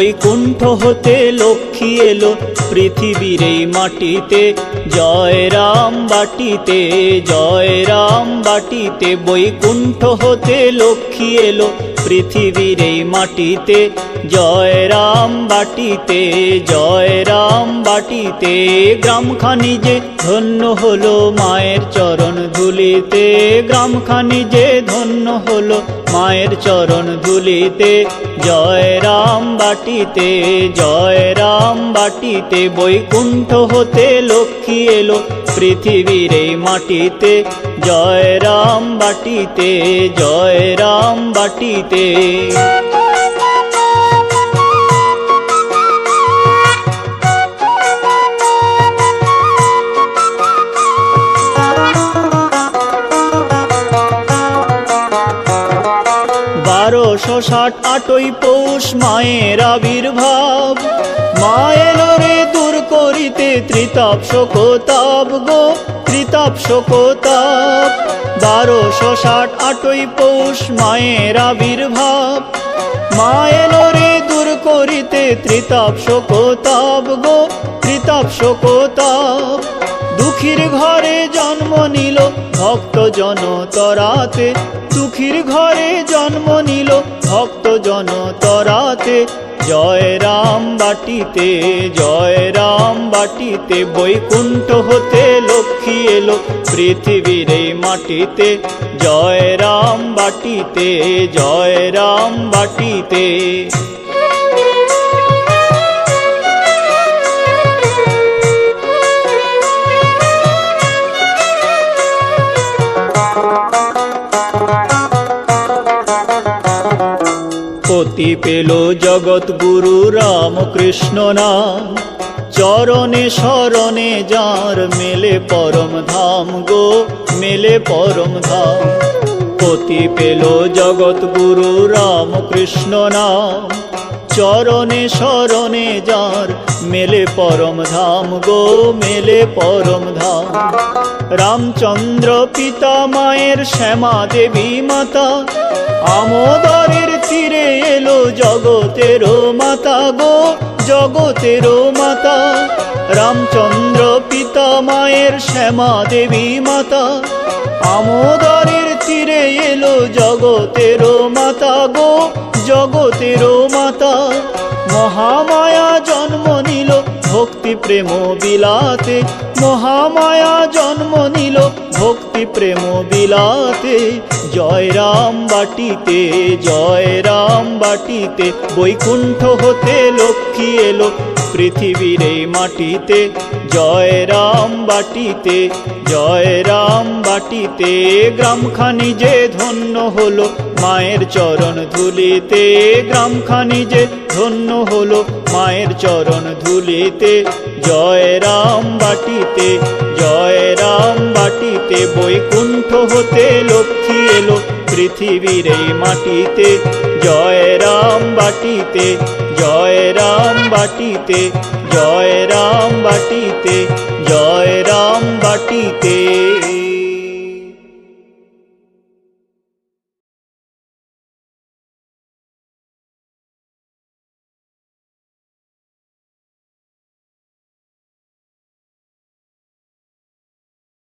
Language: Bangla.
বৈকুণ্ঠ হতে লক্ষ্মী এলো পৃথিবীর এই মাটিতে। জয় রাম বাটিতে, জয় রাম বাটিতে, বৈকুণ্ঠ হতে লক্ষ্মী এলো পৃথিবীর এই মাটিতে। জয় রাম বাটিতে, জয় রাম বাটিতে, গ্রামখানি যে ধন্য হলো মায়ের চরণ ধুলিতে। গ্রামখানি যে ধন্য হলো মায়ের চরণ ধুলিতে। জয় রাম বাটিতে, জয় রাম বাটিতে, বৈকুণ্ঠ হতে লক্ষ্মী এলো পৃথিবীর এই মাটিতে। জয় রাম বাটিতে, জয় রাম বাটিতে। বারোশো 68 পৌষ মায়ের আবির্ভাব। মা এলো রে দূর করিতে ত্রিতাপ শোকতাপ গো, ত্রিতাপ শোকতাপ। 1268 পৌষ মায়ের আবির্ভাব। মা এলো রে দূর করিতে ত্রিতাপ শোকতাপ গো, ত্রিতাপ শোকতাপ। দুঃখীর ঘরে জন্ম নিল ভক্ত জন তরাতে। দুঃখীর ঘরে জন্ম নিল ভক্ত জন তরাতে। জয় রাম বাটিতে, জয় রাম বাটিতে, বৈকুণ্ঠ হতে লক্ষ্মী এলো পৃথিবীর এই মাটিতে। জয় রাম বাটিতে, জয় রাম বাটিতে। পতি পেল জগৎ গুরু রামকৃষ্ণ নাম। চরণে শরণে যার মেলে পরম ধাম গো, মেলে পরম ধাম। পতি পেল জগৎ গুরু রামকৃষ্ণ নাম। চরণে শরণে যার মেলে পরম ধাম গো, মেলে পরম ধাম। রামচন্দ্র পিতা মায়ের শ্যামা দেবী মাতা। আমোদরের তীরে এলো জগতের মাতা গো, জগতের মাতা। রামচন্দ্র পিতা মায়ের শ্যামা দেবী মাতা। আমোদরের তীরে এলো জগতের মাতা গো, জগতের মাতা। মহামায়া জন্ম নিল ভক্তি প্রেম বিলাতে। মহামায়া জন্ম নিল ভক্তি প্রেম বিলাতে। জয় রাম বাটিতে, জয় রাম বাটিতে, বৈকুণ্ঠ হতে লক্ষ্মী এলো পৃথিবীর এই মাটিতে। জয় রাম বাটিতে, জয় রাম বাটিতে, গ্রামখানি যে ধন্য হলো মায়ের চরণ ধুলিতে। গ্রামখানি যে ধন্য হলো মায়ের চরণ ধুলিতে। জয় রাম বাটিতে, জয় রাম বাটিতে, বৈকুণ্ঠ হতে লক্ষ্মী এলো পৃথিবীর এই মাটিতে। জয় রাম বাটিতে, জয় রাম বাটিতে, জয় রাম বাটিতে, জয় রাম বাটিতে।